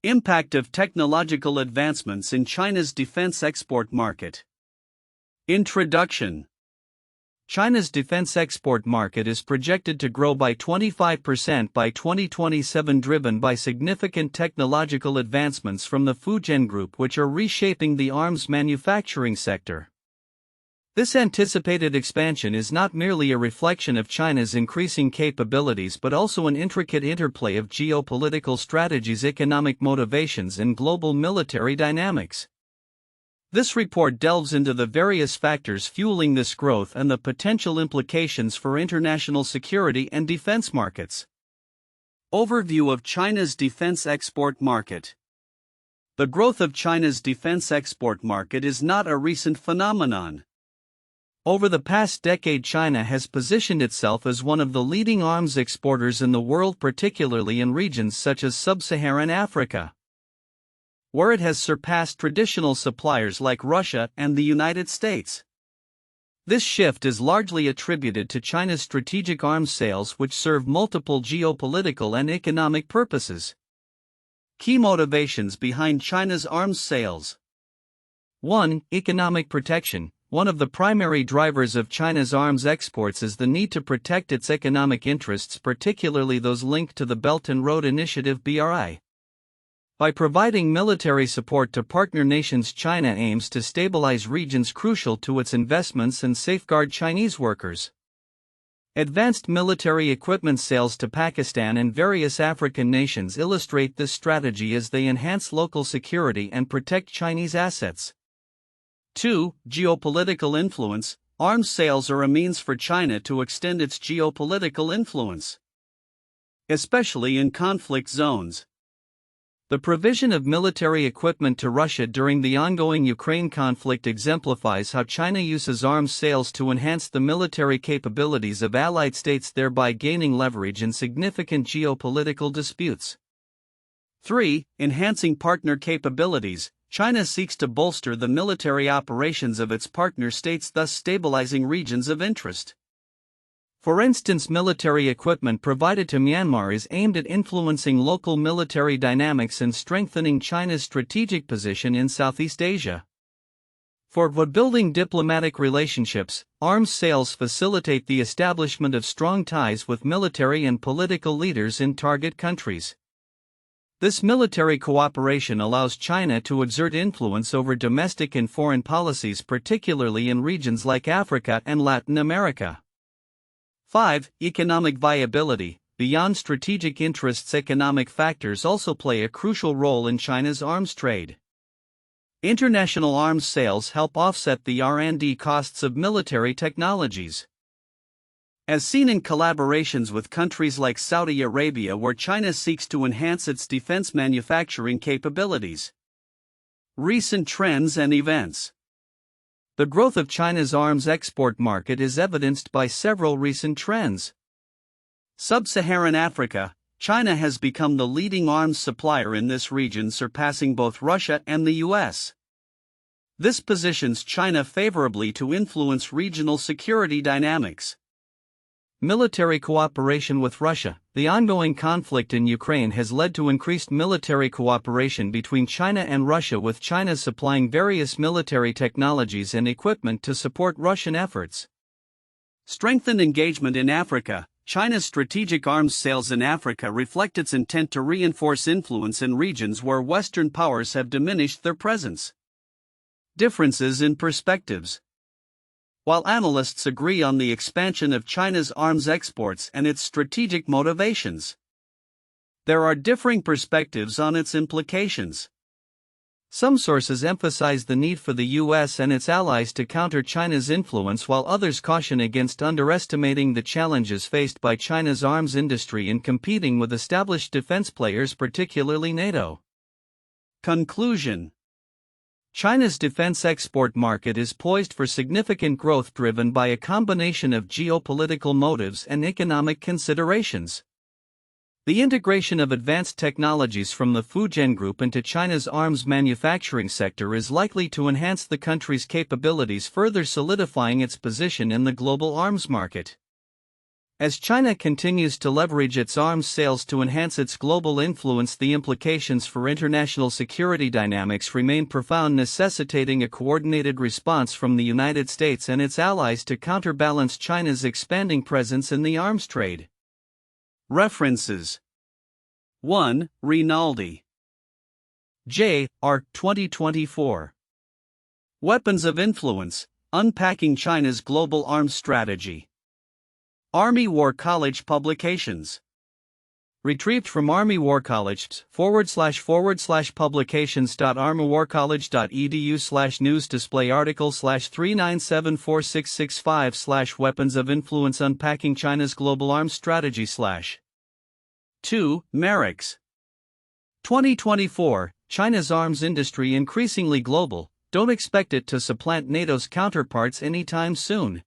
Impact of technological advancements in China's defense export market. Introduction. China's defense export market is projected to grow by 25% by 2027, driven by significant technological advancements from the Fujian Group, which are reshaping the arms manufacturing sector. This anticipated expansion is not merely a reflection of China's increasing capabilities but also an intricate interplay of geopolitical strategies, economic motivations, and global military dynamics. This report delves into the various factors fueling this growth and the potential implications for international security and defense markets. Overview of China's defense export market. The growth of China's defense export market is not a recent phenomenon. Over the past decade, China has positioned itself as one of the leading arms exporters in the world, particularly in regions such as sub-Saharan Africa, where it has surpassed traditional suppliers like Russia and the United States. This shift is largely attributed to China's strategic arms sales, which serve multiple geopolitical and economic purposes. Key motivations behind China's arms sales. 1. Economic protection. One of the primary drivers of China's arms exports is the need to protect its economic interests, particularly those linked to the Belt and Road Initiative (BRI). By providing military support to partner nations, China aims to stabilize regions crucial to its investments and safeguard Chinese workers. Advanced military equipment sales to Pakistan and various African nations illustrate this strategy as they enhance local security and protect Chinese assets. 2. Geopolitical influence. Arms sales are a means for China to extend its geopolitical influence, especially in conflict zones. The provision of military equipment to Russia during the ongoing Ukraine conflict exemplifies how China uses arms sales to enhance the military capabilities of allied states, thereby gaining leverage in significant geopolitical disputes. 3. Enhancing partner capabilities. China seeks to bolster the military operations of its partner states, thus stabilizing regions of interest. For instance, military equipment provided to Myanmar is aimed at influencing local military dynamics and strengthening China's strategic position in Southeast Asia. 4. Building diplomatic relationships. Arms sales facilitate the establishment of strong ties with military and political leaders in target countries. This military cooperation allows China to exert influence over domestic and foreign policies, particularly in regions like Africa and Latin America. 5. Economic viability. Beyond strategic interests, economic factors also play a crucial role in China's arms trade. International arms sales help offset the R&D costs of military technologies, as seen in collaborations with countries like Saudi Arabia, where China seeks to enhance its defense manufacturing capabilities. Recent trends and events. The growth of China's arms export market is evidenced by several recent trends. Sub-Saharan Africa. China has become the leading arms supplier in this region, surpassing both Russia and the US. This positions China favorably to influence regional security dynamics. Military cooperation with Russia. The ongoing conflict in Ukraine has led to increased military cooperation between China and Russia, with China supplying various military technologies and equipment to support Russian efforts. Strengthened engagement in Africa. China's strategic arms sales in Africa reflect its intent to reinforce influence in regions where Western powers have diminished their presence. Differences in perspectives. While analysts agree on the expansion of China's arms exports and its strategic motivations, there are differing perspectives on its implications. Some sources emphasize the need for the US and its allies to counter China's influence, while others caution against underestimating the challenges faced by China's arms industry in competing with established defense players, particularly NATO. Conclusion. China's defense export market is poised for significant growth, driven by a combination of geopolitical motives and economic considerations. The integration of advanced technologies from the Fujian Group into China's arms manufacturing sector is likely to enhance the country's capabilities, further solidifying its position in the global arms market. As China continues to leverage its arms sales to enhance its global influence, the implications for international security dynamics remain profound, necessitating a coordinated response from the United States and its allies to counterbalance China's expanding presence in the arms trade. References 1. Rinaldi. J. R. 2024. Weapons of Influence: Unpacking China's Global Arms Strategy. Army War College Publications. Retrieved from Army War College //publications.armywarcollege.edu/news display article /3974665 Weapons of Influence Unpacking China's Global Arms Strategy / 2. Merrick's. 2024, China's arms industry increasingly global, don't expect it to supplant NATO's counterparts anytime soon.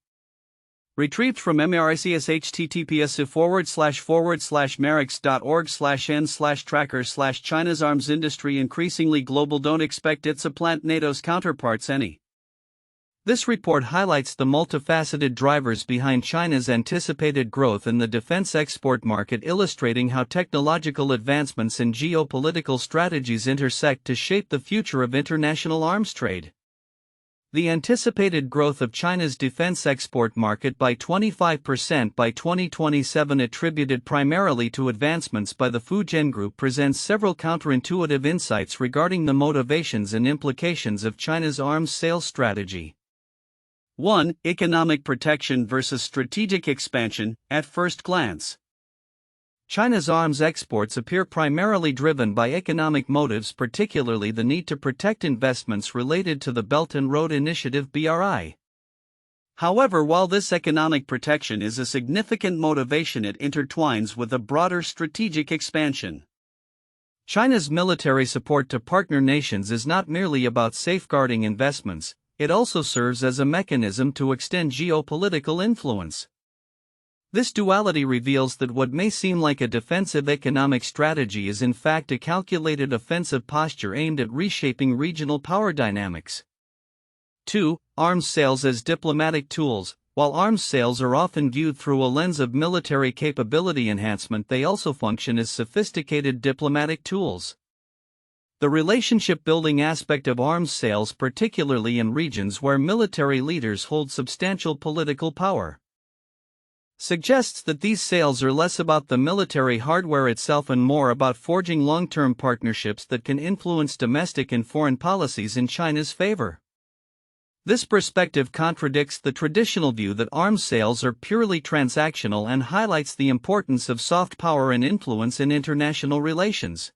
Retrieved from MRICS https://merricks.org/n/tracker/China's arms industry increasingly global, don't expect it supplant NATO's counterparts any. This report highlights the multifaceted drivers behind China's anticipated growth in the defense export market, illustrating how technological advancements and geopolitical strategies intersect to shape the future of international arms trade. The anticipated growth of China's defense export market by 25% by 2027, attributed primarily to advancements by the Fujian Group, presents several counterintuitive insights regarding the motivations and implications of China's arms sales strategy. 1. Economic protection versus strategic expansion. At first glance, China's arms exports appear primarily driven by economic motives, particularly the need to protect investments related to the Belt and Road Initiative (BRI). However, while this economic protection is a significant motivation, it intertwines with a broader strategic expansion. China's military support to partner nations is not merely about safeguarding investments, it also serves as a mechanism to extend geopolitical influence. This duality reveals that what may seem like a defensive economic strategy is in fact a calculated offensive posture aimed at reshaping regional power dynamics. 2. Arms sales as diplomatic tools. While arms sales are often viewed through a lens of military capability enhancement, they also function as sophisticated diplomatic tools. The relationship-building aspect of arms sales, particularly in regions where military leaders hold substantial political power, suggests that these sales are less about the military hardware itself and more about forging long-term partnerships that can influence domestic and foreign policies in China's favor. This perspective contradicts the traditional view that arms sales are purely transactional and highlights the importance of soft power and influence in international relations.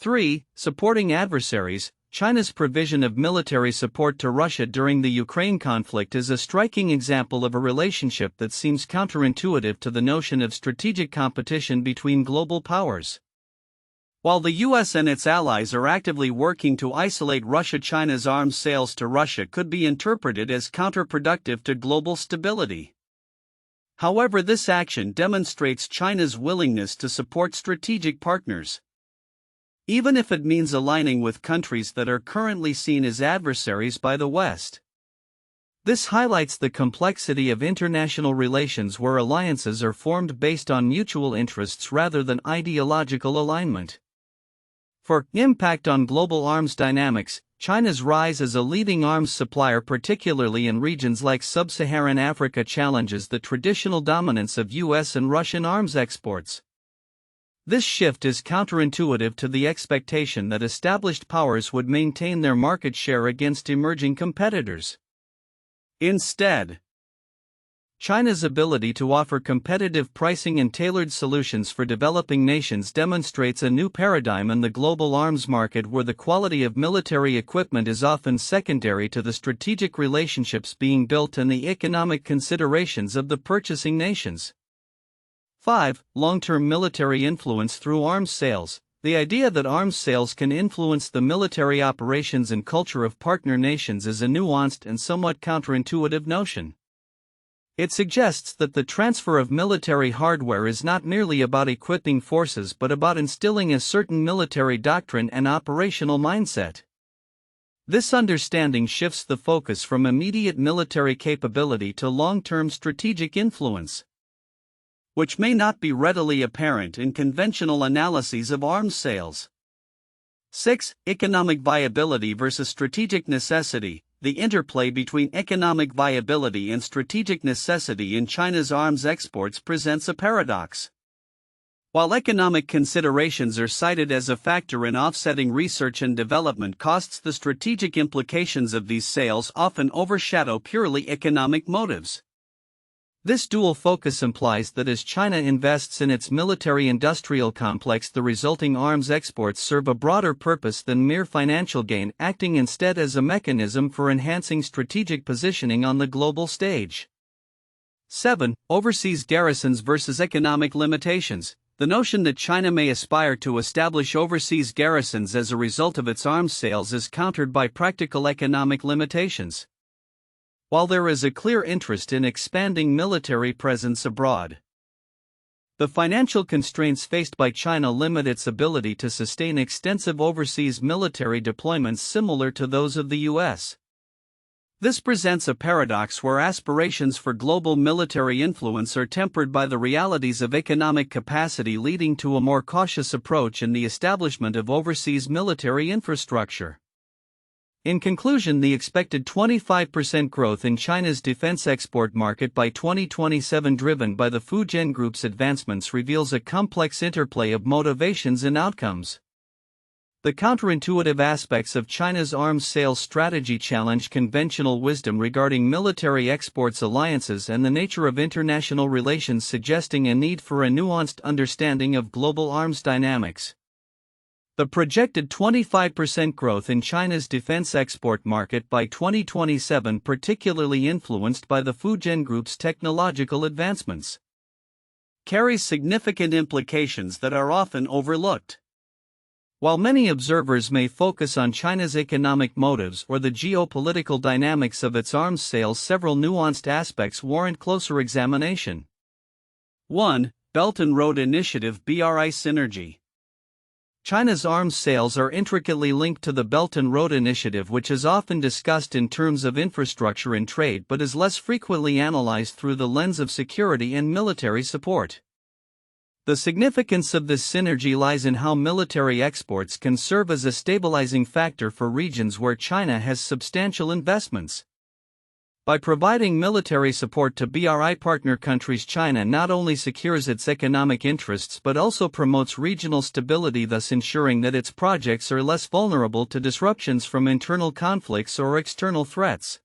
3. Supporting adversaries. China's provision of military support to Russia during the Ukraine conflict is a striking example of a relationship that seems counterintuitive to the notion of strategic competition between global powers. While the US and its allies are actively working to isolate Russia, China's arms sales to Russia could be interpreted as counterproductive to global stability. However, this action demonstrates China's willingness to support strategic partners, even if it means aligning with countries that are currently seen as adversaries by the West. This highlights the complexity of international relations where alliances are formed based on mutual interests rather than ideological alignment. For impact on global arms dynamics, China's rise as a leading arms supplier, particularly in regions like sub-Saharan Africa, challenges the traditional dominance of US and Russian arms exports. This shift is counterintuitive to the expectation that established powers would maintain their market share against emerging competitors. Instead, China's ability to offer competitive pricing and tailored solutions for developing nations demonstrates a new paradigm in the global arms market, where the quality of military equipment is often secondary to the strategic relationships being built and the economic considerations of the purchasing nations. 5. Long-term military influence through arms sales. The idea that arms sales can influence the military operations and culture of partner nations is a nuanced and somewhat counterintuitive notion. It suggests that the transfer of military hardware is not merely about equipping forces but about instilling a certain military doctrine and operational mindset. This understanding shifts the focus from immediate military capability to long-term strategic influence. which may not be readily apparent in conventional analyses of arms sales. 6. Economic viability versus strategic necessity. The interplay between economic viability and strategic necessity in China's arms exports presents a paradox. While economic considerations are cited as a factor in offsetting research and development costs, the strategic implications of these sales often overshadow purely economic motives. This dual focus implies that as China invests in its military-industrial complex, the resulting arms exports serve a broader purpose than mere financial gain, acting instead as a mechanism for enhancing strategic positioning on the global stage. 7. Overseas garrisons versus economic limitations. The notion that China may aspire to establish overseas garrisons as a result of its arms sales is countered by practical economic limitations. While there is a clear interest in expanding military presence abroad, the financial constraints faced by China limit its ability to sustain extensive overseas military deployments similar to those of the US. This presents a paradox where aspirations for global military influence are tempered by the realities of economic capacity, leading to a more cautious approach in the establishment of overseas military infrastructure. In conclusion, the expected 25% growth in China's defense export market by 2027, driven by the Fujian Group's advancements, reveals a complex interplay of motivations and outcomes. The counterintuitive aspects of China's arms sales strategy challenge conventional wisdom regarding military exports, alliances, and the nature of international relations, suggesting a need for a nuanced understanding of global arms dynamics. The projected 25% growth in China's defense export market by 2027, particularly influenced by the Fujian Group's technological advancements, carries significant implications that are often overlooked. While many observers may focus on China's economic motives or the geopolitical dynamics of its arms sales, several nuanced aspects warrant closer examination. 1. Belt and Road Initiative (BRI) synergy. China's arms sales are intricately linked to the Belt and Road Initiative, which is often discussed in terms of infrastructure and trade but is less frequently analyzed through the lens of security and military support. The significance of this synergy lies in how military exports can serve as a stabilizing factor for regions where China has substantial investments. By providing military support to BRI partner countries, China not only secures its economic interests but also promotes regional stability, thus ensuring that its projects are less vulnerable to disruptions from internal conflicts or external threats.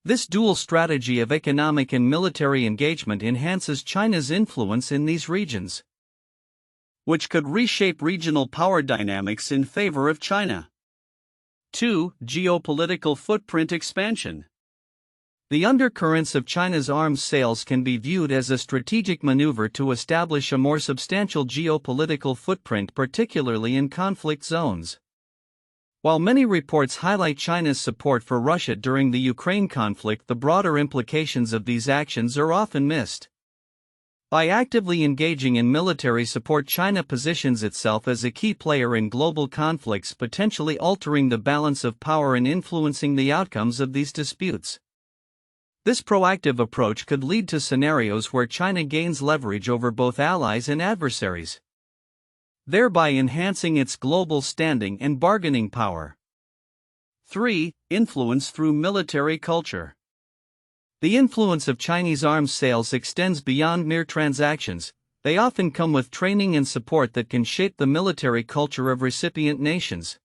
This dual strategy of economic and military engagement enhances China's influence in these regions, which could reshape regional power dynamics in favor of China. 2. Geopolitical footprint expansion. The undercurrents of China's arms sales can be viewed as a strategic maneuver to establish a more substantial geopolitical footprint, particularly in conflict zones. While many reports highlight China's support for Russia during the Ukraine conflict, the broader implications of these actions are often missed. By actively engaging in military support, China positions itself as a key player in global conflicts, potentially altering the balance of power and influencing the outcomes of these disputes. This proactive approach could lead to scenarios where China gains leverage over both allies and adversaries, thereby enhancing its global standing and bargaining power. 3. Influence through military culture. The influence of Chinese arms sales extends beyond mere transactions. They often come with training and support that can shape the military culture of recipient nations.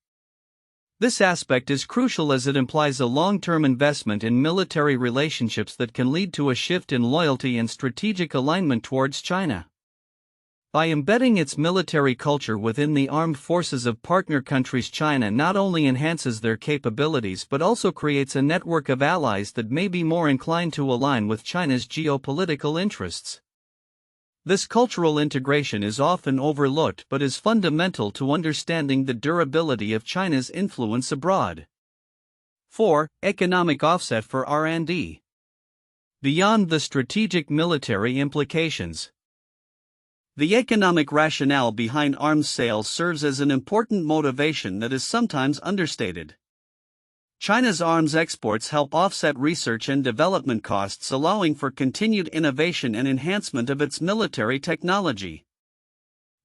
This aspect is crucial as it implies a long-term investment in military relationships that can lead to a shift in loyalty and strategic alignment towards China. By embedding its military culture within the armed forces of partner countries, China not only enhances their capabilities but also creates a network of allies that may be more inclined to align with China's geopolitical interests. This cultural integration is often overlooked but is fundamental to understanding the durability of China's influence abroad. 4. Economic offset for R&D. Beyond the strategic military implications, the economic rationale behind arms sales serves as an important motivation that is sometimes understated. China's arms exports help offset research and development costs, allowing for continued innovation and enhancement of its military technology.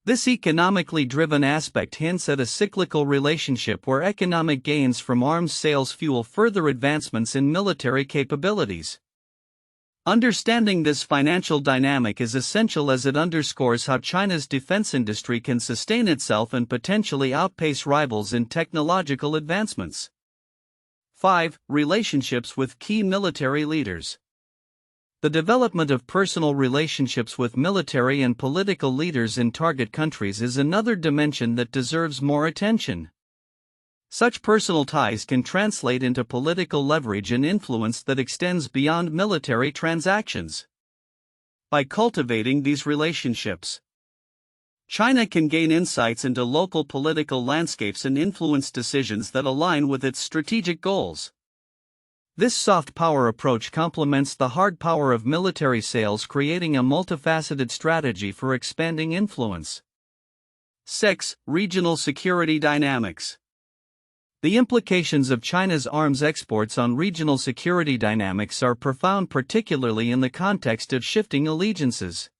This economically driven aspect hints at a cyclical relationship where economic gains from arms sales fuel further advancements in military capabilities. Understanding this financial dynamic is essential as it underscores how China's defense industry can sustain itself and potentially outpace rivals in technological advancements. 5. Relationships with key military leaders. The development of personal relationships with military and political leaders in target countries is another dimension that deserves more attention. Such personal ties can translate into political leverage and influence that extends beyond military transactions. By cultivating these relationships, China can gain insights into local political landscapes and influence decisions that align with its strategic goals. This soft power approach complements the hard power of military sales, creating a multifaceted strategy for expanding influence. 6. Regional security dynamics. The implications of China's arms exports on regional security dynamics are profound, particularly in the context of shifting allegiances.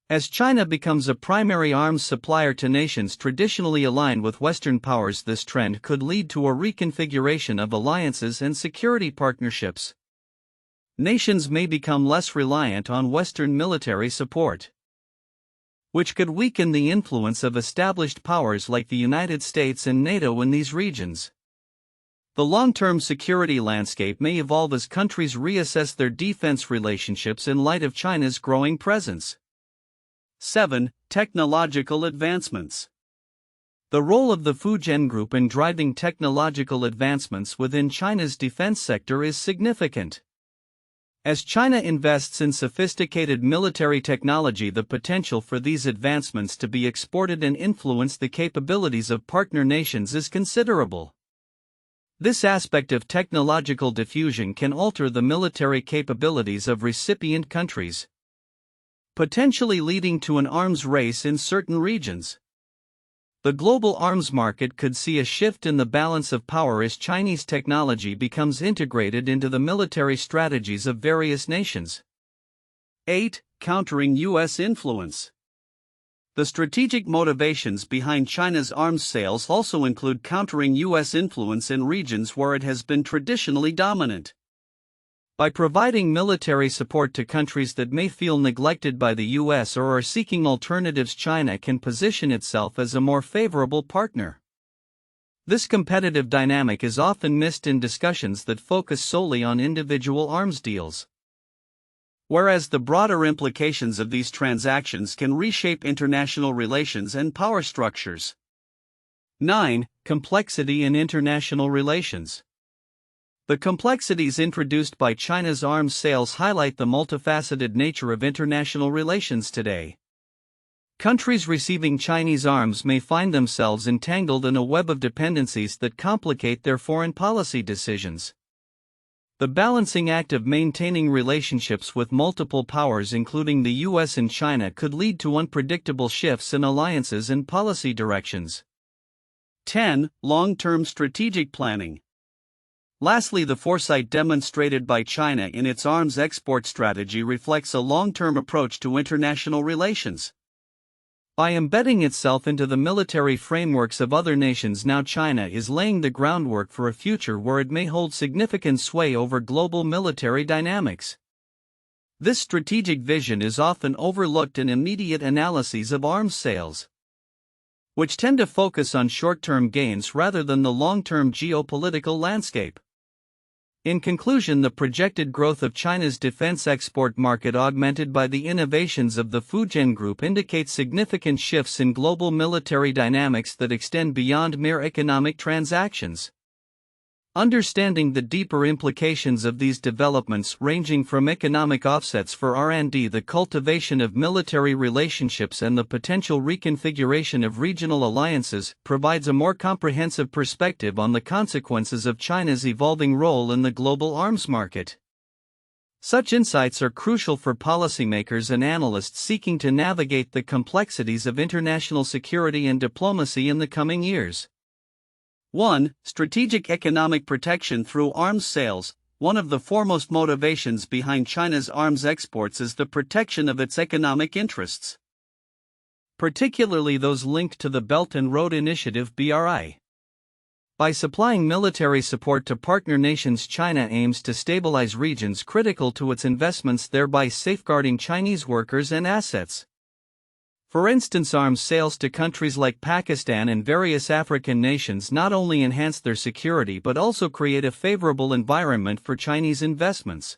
As China becomes a primary arms supplier to nations traditionally aligned with Western powers, this trend could lead to a reconfiguration of alliances and security partnerships. Nations may become less reliant on Western military support, which could weaken the influence of established powers like the United States and NATO in these regions. The long-term security landscape may evolve as countries reassess their defense relationships in light of China's growing presence. 7. Technological advancements. The role of the Fujian Group in driving technological advancements within China's defense sector is significant. As China invests in sophisticated military technology, the potential for these advancements to be exported and influence the capabilities of partner nations is considerable. This aspect of technological diffusion can alter the military capabilities of recipient countries, potentially leading to an arms race in certain regions. The global arms market could see a shift in the balance of power as Chinese technology becomes integrated into the military strategies of various nations. 8. Countering U.S. influence. The strategic motivations behind China's arms sales also include countering U.S. influence in regions where it has been traditionally dominant. By providing military support to countries that may feel neglected by the U.S. or are seeking alternatives, China can position itself as a more favorable partner. This competitive dynamic is often missed in discussions that focus solely on individual arms deals, whereas the broader implications of these transactions can reshape international relations and power structures. 9. Complexity in international relations. The complexities introduced by China's arms sales highlight the multifaceted nature of international relations today. Countries receiving Chinese arms may find themselves entangled in a web of dependencies that complicate their foreign policy decisions. The balancing act of maintaining relationships with multiple powers, including the US and China, could lead to unpredictable shifts in alliances and policy directions. 10. Long-term strategic planning. Lastly, the foresight demonstrated by China in its arms export strategy reflects a long-term approach to international relations. By embedding itself into the military frameworks of other nations, now China is laying the groundwork for a future where it may hold significant sway over global military dynamics. This strategic vision is often overlooked in immediate analyses of arms sales, which tend to focus on short-term gains rather than the long-term geopolitical landscape. In conclusion, the projected growth of China's defense export market, augmented by the innovations of the Fujian Group, indicates significant shifts in global military dynamics that extend beyond mere economic transactions. Understanding the deeper implications of these developments, ranging from economic offsets for R&D, the cultivation of military relationships, and the potential reconfiguration of regional alliances, provides a more comprehensive perspective on the consequences of China's evolving role in the global arms market. Such insights are crucial for policymakers and analysts seeking to navigate the complexities of international security and diplomacy in the coming years. 1. Strategic economic protection through arms sales. One of the foremost motivations behind China's arms exports is the protection of its economic interests, particularly those linked to the Belt and Road Initiative (BRI). By supplying military support to partner nations, China aims to stabilize regions critical to its investments, thereby safeguarding Chinese workers and assets. For instance, arms sales to countries like Pakistan and various African nations not only enhance their security but also create a favorable environment for Chinese investments.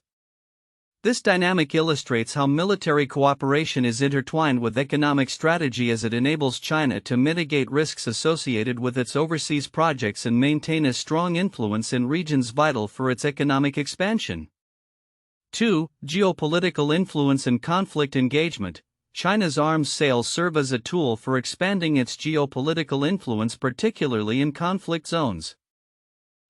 This dynamic illustrates how military cooperation is intertwined with economic strategy, as it enables China to mitigate risks associated with its overseas projects and maintain a strong influence in regions vital for its economic expansion. 2. Geopolitical influence and conflict engagement. China's arms sales serve as a tool for expanding its geopolitical influence, particularly in conflict zones.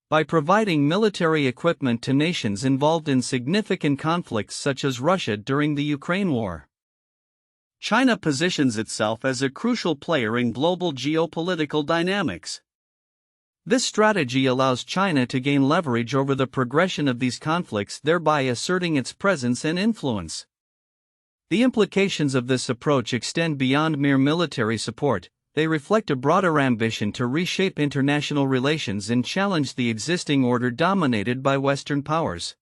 By providing military equipment to nations involved in significant conflicts such as Russia during the Ukraine war, China positions itself as a crucial player in global geopolitical dynamics. This strategy allows China to gain leverage over the progression of these conflicts, thereby asserting its presence and influence. The implications of this approach extend beyond mere military support. They reflect a broader ambition to reshape international relations and challenge the existing order dominated by Western powers.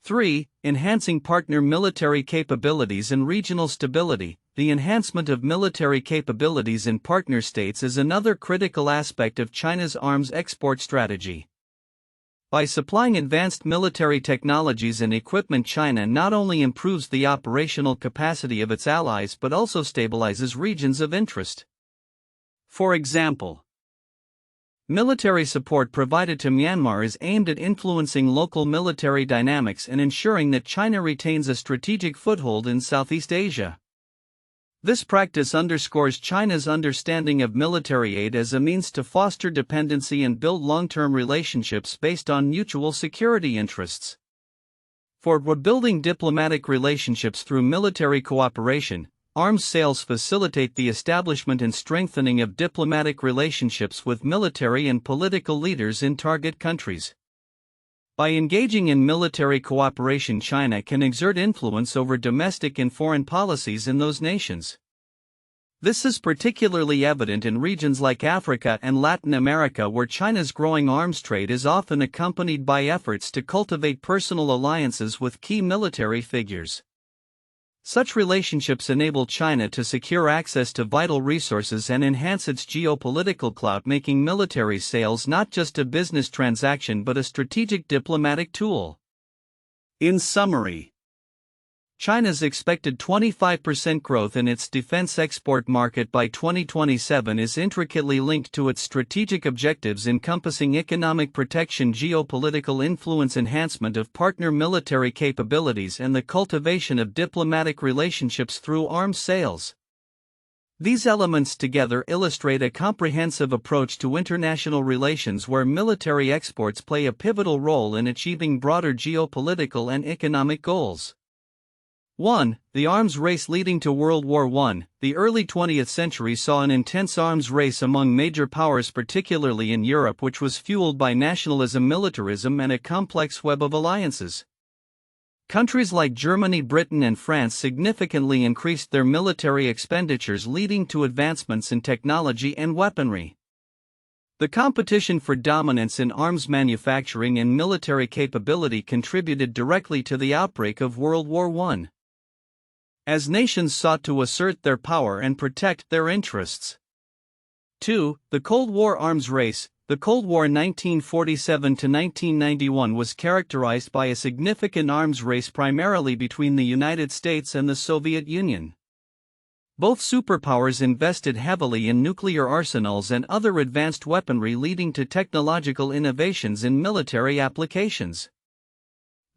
3. Enhancing partner military capabilities and regional stability. The enhancement of military capabilities in partner states is another critical aspect of China's arms export strategy. By supplying advanced military technologies and equipment, China not only improves the operational capacity of its allies but also stabilizes regions of interest. For example, military support provided to Myanmar is aimed at influencing local military dynamics and ensuring that China retains a strategic foothold in Southeast Asia. This practice underscores China's understanding of military aid as a means to foster dependency and build long-term relationships based on mutual security interests. For rebuilding diplomatic relationships through military cooperation, arms sales facilitate the establishment and strengthening of diplomatic relationships with military and political leaders in target countries. By engaging in military cooperation, China can exert influence over domestic and foreign policies in those nations. This is particularly evident in regions like Africa and Latin America, where China's growing arms trade is often accompanied by efforts to cultivate personal alliances with key military figures. Such relationships enable China to secure access to vital resources and enhance its geopolitical clout, making military sales not just a business transaction but a strategic diplomatic tool. In summary, China's expected 25% growth in its defense export market by 2027 is intricately linked to its strategic objectives encompassing economic protection, geopolitical influence, enhancement of partner military capabilities, and the cultivation of diplomatic relationships through arms sales. These elements together illustrate a comprehensive approach to international relations where military exports play a pivotal role in achieving broader geopolitical and economic goals. 1. The arms race leading to World War I. The early 20th century saw an intense arms race among major powers, particularly in Europe, which was fueled by nationalism, militarism, and a complex web of alliances. Countries like Germany, Britain, and France significantly increased their military expenditures, leading to advancements in technology and weaponry. The competition for dominance in arms manufacturing and military capability contributed directly to the outbreak of World War I. As nations sought to assert their power and protect their interests. 2. The Cold War arms race. The Cold War 1947 to 1991 was characterized by a significant arms race primarily between the United States and the Soviet Union. Both superpowers invested heavily in nuclear arsenals and other advanced weaponry, leading to technological innovations in military applications.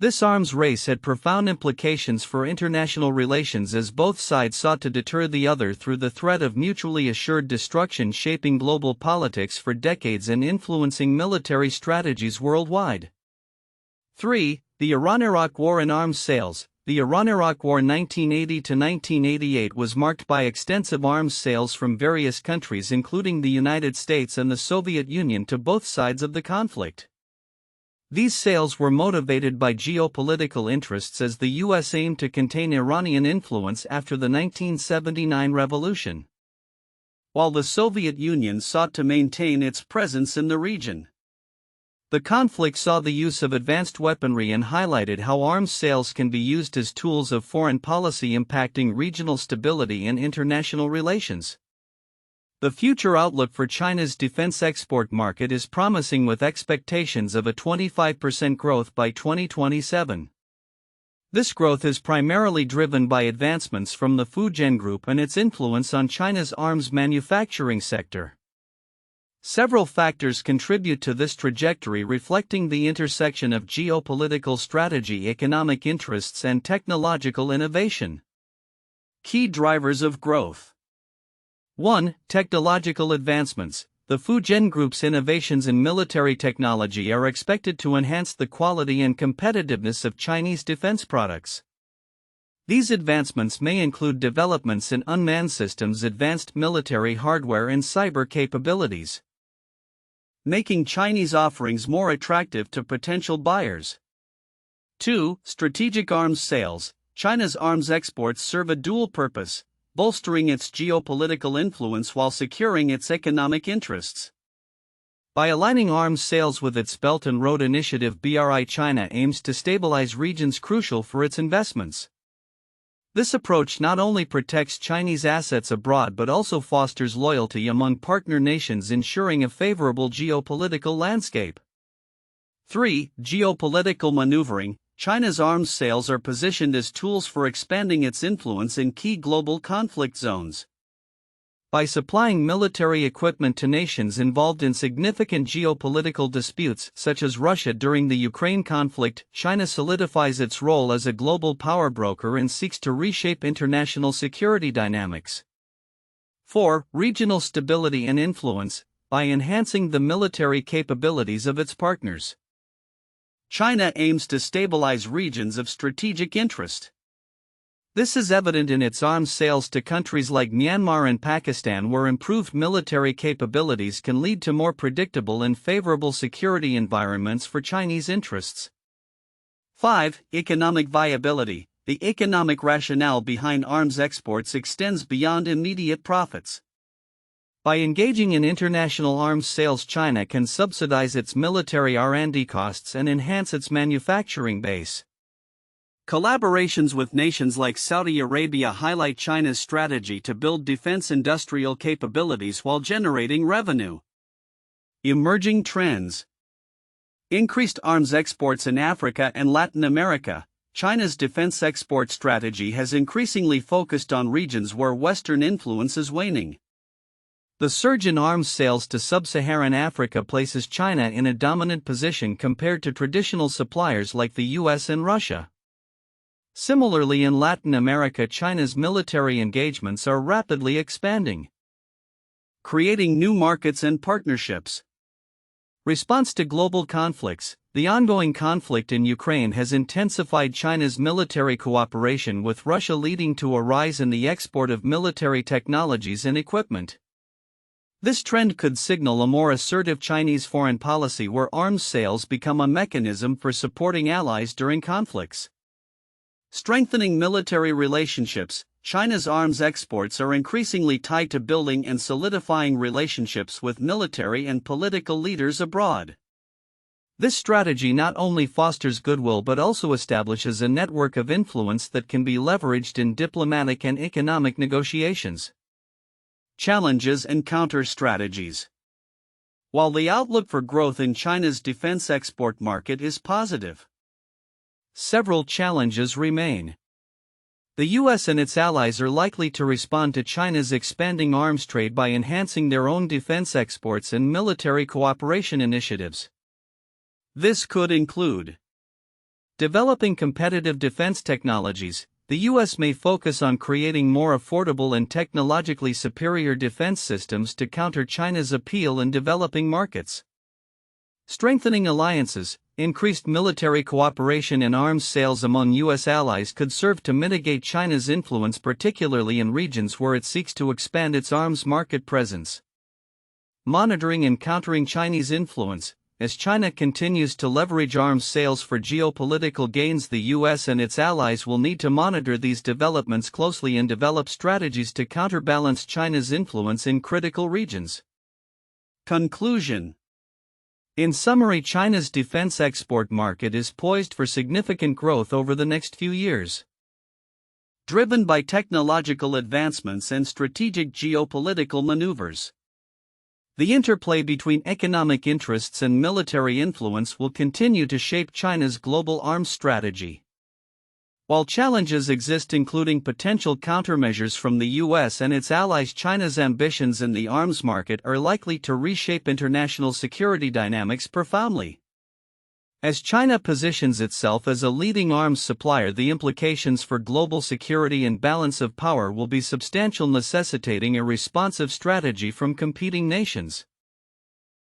This arms race had profound implications for international relations as both sides sought to deter the other through the threat of mutually assured destruction, shaping global politics for decades and influencing military strategies worldwide. 3. The Iran-Iraq War and arms sales. The Iran-Iraq War 1980–1988 was marked by extensive arms sales from various countries including the United States and the Soviet Union to both sides of the conflict. These sales were motivated by geopolitical interests as the U.S. aimed to contain Iranian influence after the 1979 revolution, while the Soviet Union sought to maintain its presence in the region. The conflict saw the use of advanced weaponry and highlighted how arms sales can be used as tools of foreign policy impacting regional stability and international relations. The future outlook for China's defense export market is promising with expectations of a 25% growth by 2027. This growth is primarily driven by advancements from the Fujian Group and its influence on China's arms manufacturing sector. Several factors contribute to this trajectory, reflecting the intersection of geopolitical strategy, economic interests, and technological innovation. Key drivers of growth. 1. Technological advancements. The Fujian Group's innovations in military technology are expected to enhance the quality and competitiveness of Chinese defense products. These advancements may include developments in unmanned systems, advanced military hardware, and cyber capabilities, making Chinese offerings more attractive to potential buyers. 2. Strategic arms sales. China's arms exports serve a dual purpose, bolstering its geopolitical influence while securing its economic interests. By aligning arms sales with its Belt and Road Initiative, BRI, China aims to stabilize regions crucial for its investments. This approach not only protects Chinese assets abroad but also fosters loyalty among partner nations, ensuring a favorable geopolitical landscape. 3. Geopolitical maneuvering. China's arms sales are positioned as tools for expanding its influence in key global conflict zones. By supplying military equipment to nations involved in significant geopolitical disputes such as Russia during the Ukraine conflict, China solidifies its role as a global power broker and seeks to reshape international security dynamics. 4. Regional stability and influence. By enhancing the military capabilities of its partners, China aims to stabilize regions of strategic interest. This is evident in its arms sales to countries like Myanmar and Pakistan, where improved military capabilities can lead to more predictable and favorable security environments for Chinese interests. 5. Economic viability. The economic rationale behind arms exports extends beyond immediate profits. By engaging in international arms sales, China can subsidize its military R&D costs and enhance its manufacturing base. Collaborations with nations like Saudi Arabia highlight China's strategy to build defense industrial capabilities while generating revenue. Emerging trends. Increased arms exports in Africa and Latin America. China's defense export strategy has increasingly focused on regions where Western influence is waning. The surge in arms sales to sub-Saharan Africa places China in a dominant position compared to traditional suppliers like the US and Russia. Similarly, in Latin America, China's military engagements are rapidly expanding, creating new markets and partnerships. Response to global conflicts. The ongoing conflict in Ukraine has intensified China's military cooperation with Russia, leading to a rise in the export of military technologies and equipment. This trend could signal a more assertive Chinese foreign policy where arms sales become a mechanism for supporting allies during conflicts. Strengthening military relationships. China's arms exports are increasingly tied to building and solidifying relationships with military and political leaders abroad. This strategy not only fosters goodwill but also establishes a network of influence that can be leveraged in diplomatic and economic negotiations. Challenges and counter strategies. While the outlook for growth in China's defense export market is positive, several challenges remain. The US and its allies are likely to respond to China's expanding arms trade by enhancing their own defense exports and military cooperation initiatives. This could include developing competitive defense technologies. The US may focus on creating more affordable and technologically superior defense systems to counter China's appeal in developing markets. Strengthening alliances. Increased military cooperation and arms sales among U.S. allies could serve to mitigate China's influence, particularly in regions where it seeks to expand its arms market presence. Monitoring and countering Chinese influence. As China continues to leverage arms sales for geopolitical gains, the U.S. and its allies will need to monitor these developments closely and develop strategies to counterbalance China's influence in critical regions. Conclusion. In summary, China's defense export market is poised for significant growth over the next few years. Driven by technological advancements and strategic geopolitical maneuvers. The interplay between economic interests and military influence will continue to shape China's global arms strategy. While challenges exist, including potential countermeasures from the U.S. and its allies, China's ambitions in the arms market are likely to reshape international security dynamics profoundly. As China positions itself as a leading arms supplier, the implications for global security and balance of power will be substantial, necessitating a responsive strategy from competing nations.